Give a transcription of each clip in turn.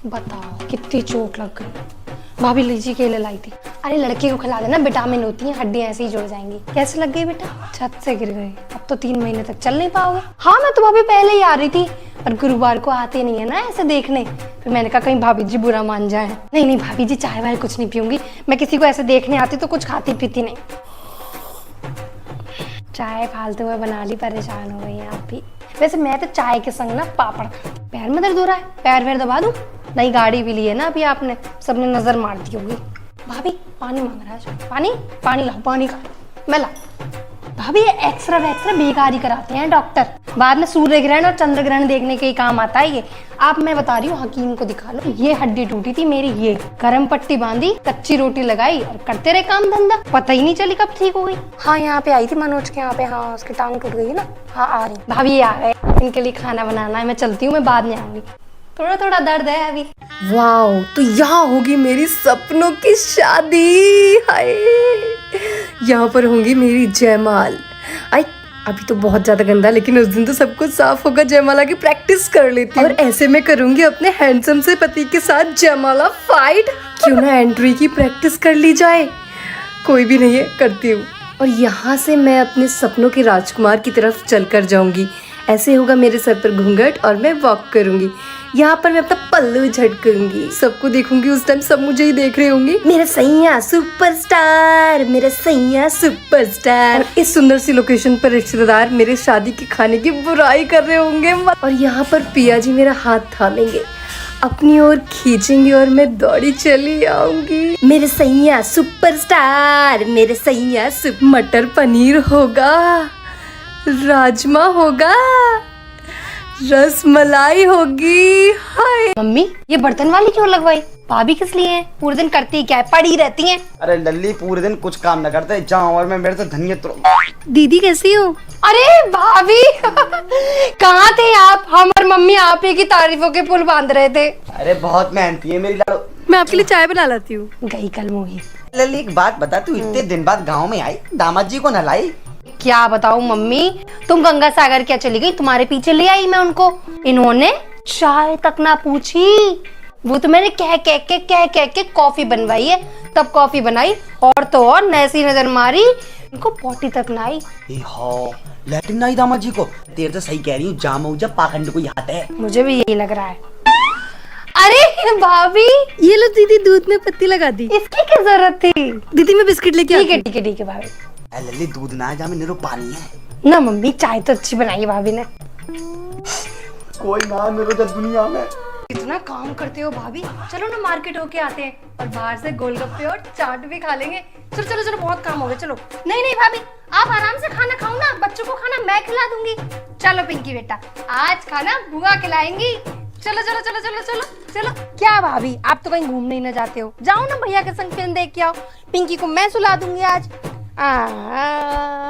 बताओ कितनी चोट लग गई। भाभी लीची केले लाई थी। अरे लड़के को खिला देना, विटामिन होती हैं, हड्डियां ऐसे ही जुड़ जाएंगी। कैसे लग गई बेटा? छत से गिर गई। अब तो 3 महीने तक चल नहीं पाओगे। हाँ मैं तो भाभी पहले ही आ रही थी, पर गुरुवार को आते नहीं है ना ऐसे देखने। फिर मैंने कहा कहीं भाभी जी बुरा मान जाए। नहीं नहीं भाभी जी, चाय वाय कुछ नहीं पीऊंगी मैं। किसी को ऐसे देखने आती तो कुछ खाती पीती नहीं। चाय फालतू में बना ली, परेशान हो गई आप भी। वैसे मैं तो चाय के संग ना पापड़ खाती। पैर में दर्द हो रहा है, पैर वैर दबा दूं? नई गाड़ी भी ली है ना अभी आपने, सबने नजर मार दी होगी। भाभी पानी मांग रहा है। पानी पानी लाओ, पानी खा मैं ला। भाभी ये एक्सरा वैक्सरा बेकार ही कराते हैं डॉक्टर, बाद में सूर्य ग्रहण और चंद्र ग्रहण देखने के ही काम आता है ये। आप मैं बता रही हूँ हकीम को दिखा लो। ये हड्डी टूटी थी मेरी, ये गरम पट्टी बांधी, कच्ची रोटी लगाई और करते रहे काम धंधा, पता ही नहीं चली कब ठीक हो गई। हाँ यहाँ पे आई थी मनोज के यहाँ पे। हाँ उसकी टांग टूट गई ना। हाँ आ रही भाभी, आ गए। इनके लिए खाना बनाना है, मैं चलती हूँ, मैं बाद में आऊंगी। थोड़ा थोड़ा दर्द है अभी। वाओ, तो यहाँ होगी मेरी सपनों की शादी। हाय, यहाँ पर होंगी मेरी जयमाल। आई अभी तो बहुत ज्यादा गंदा, लेकिन उस दिन तो सब कुछ साफ होगा। जयमाला की प्रैक्टिस कर लेती हूँ और ऐसे में करूंगी अपने हैंडसम से पति के साथ जयमाला फाइट। क्यों ना एंट्री की प्रैक्टिस कर ली जाए, कोई भी नहीं है, करती हूँ। और यहाँ से मैं अपने सपनों के राजकुमार की तरफ चल कर जाऊंगी। ऐसे होगा मेरे सर पर घूंघट और मैं वॉक करूंगी। यहाँ पर मैं अपना पल्लू झटकूंगी, सबको देखूंगी। उस टाइम सब मुझे ही देख रहे होंगे। मेरा सैया सुपरस्टार, मेरा सैया सुपरस्टार। और इस सुंदर सी लोकेशन पर रिश्तेदार मेरे शादी के खाने की बुराई कर रहे होंगे। और यहाँ पर पिया जी मेरा हाथ थामेंगे, अपनी ओर खींचेंगे और मैं दौड़ी चली आऊंगी। मेरे सैया सुपरस्टार, मेरे सैया मटर पनीर होगा, राजमा होगा, रस मलाई होगी। हाय मम्मी ये बर्तन वाली क्यों लगवाई? भाभी किस लिए है? पूरे दिन करती क्या है, पड़ी रहती हैं। अरे लल्ली पूरे दिन कुछ काम न करते जाओ, और मैं मेरे से धनिया तो। दीदी कैसी हो? अरे भाभी कहाँ थे आप? हम और मम्मी आप ही की तारीफों के पुल बांध रहे थे। अरे बहुत मेहनती है मेरी लाडो। मैं आपके लिए चाय बना लाती हूँ। गई कल मोही। लल्ली एक बात बता, तू इतने दिन बाद गाँव में आई, दामाद जी को न लाई? क्या बताऊं मम्मी, तुम गंगा सागर क्या चली गई, तुम्हारे पीछे ले आई मैं उनको। इन्होंने चाय तक ना पूछी, वो तो मैंने कह के कॉफी बनवाई है, तब कॉफी बनाई। और तो और नैसी नजर मारी, इनको पोटी तक ना आई। लैटिन आई दामाद जी को। तेरे तो सही कह रही हूँ, जाम जब पाखंड को याद है। मुझे भी यही लग रहा है। अरे भाभी ये लो दीदी, दूध में पत्ती लगा दी। इसकी क्या जरूरत थी? दीदी मैं बिस्किट लेके आती हूँ। ठीक है भाभी। लल्ली दूध ना है, जा में निरो पानी है ना मम्मी, चाय तो अच्छी बनाई है भाभी ने। कोई ना निरो जब दुनिया में। इतना काम करते हो भाभी, चलो ना मार्केट होके आते हैं और बाहर से गोलगप्पे और चाट भी खा लेंगे। चलो बहुत काम हो गया, चलो। नहीं भाभी, आप आराम से खाना खाओ ना, बच्चों को खाना मैं खिला दूंगी। चलो पिंकी बेटा, आज खाना बुआ खिलाएंगी। चलो। क्या भाभी, आप तो कहीं घूमने ही ना जाते हो? जाओ ना भैया के संग फिल्म देख के आओ। पिंकी को मैं सुला दूंगी आज।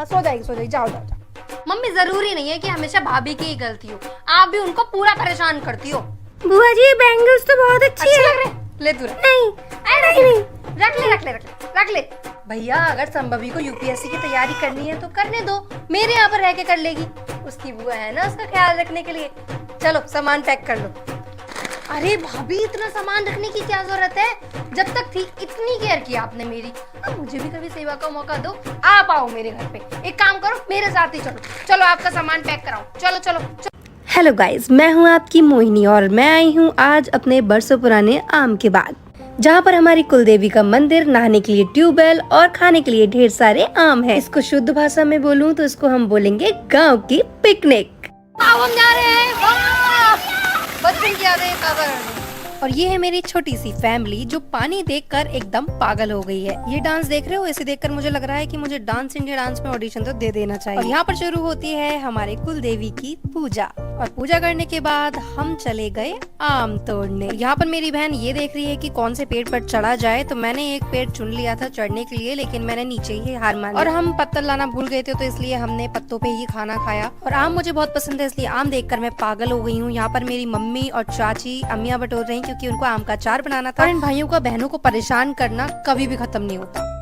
सो जाएगी, जाओ। मम्मी जरूरी नहीं है कि हमेशा भाभी की ही गलती हो, आप भी उनको पूरा परेशान करती हो। बुआ जी बैंगल्स तो बहुत अच्छी है। लग रहे, ले तू नहीं रख ले। भैया अगर संभवी को यूपीएससी की तैयारी करनी है तो करने दो, मेरे यहाँ पर रह के कर लेगी। उसकी बुआ है ना उसका ख्याल रखने के लिए। चलो सामान पैक कर लो। अरे भाभी इतना सामान रखने की क्या जरूरत है? जब तक थी इतनी केयर की आपने मेरी, अब मुझे भी कभी सेवा का मौका दो। आप आओ मेरे घर पे, एक काम करो मेरे साथ ही चलो आपका सामान पैक कराओ। चलो। हेलो गाइज, मैं हूँ आपकी मोहिनी और मैं आई हूँ आज अपने बरसों पुराने आम के बाग, जहाँ पर हमारी कुलदेवी का मंदिर, नहाने के लिए ट्यूबवेल और खाने के लिए ढेर सारे आम हैं। इसको शुद्ध भाषा में बोलूँ तो इसको हम बोलेंगे गांव की पिकनिक। हम जा रहे हैं, बचपन की यादें ताज़ा करने। और ये है मेरी छोटी सी फैमिली जो पानी देखकर एकदम पागल हो गई है। ये डांस देख रहे हो, इसे देखकर मुझे लग रहा है कि मुझे डांस इंडिया डांस में ऑडिशन तो दे देना चाहिए। और यहाँ पर शुरू होती है हमारे कुल देवी की पूजा, और पूजा करने के बाद हम चले गए आम तोड़ने। यहाँ पर मेरी बहन ये देख रही है कि कौन से पेड़ पर चढ़ा जाए, तो मैंने एक पेड़ चुन लिया था चढ़ने के लिए, लेकिन मैंने नीचे ही हार मान ली। और हम पत्तल लाना भूल गए थे, तो इसलिए हमने पत्तों पे ही खाना खाया। और आम मुझे बहुत पसंद है, इसलिए आम देखकर मैं पागल हो गई हूँ। यहाँ पर मेरी मम्मी और चाची अम्मियाँ बटोर रही, क्योंकि उनको आम का अचार बनाना था। और इन भाइयों का बहनों को परेशान करना कभी भी खत्म नहीं होता।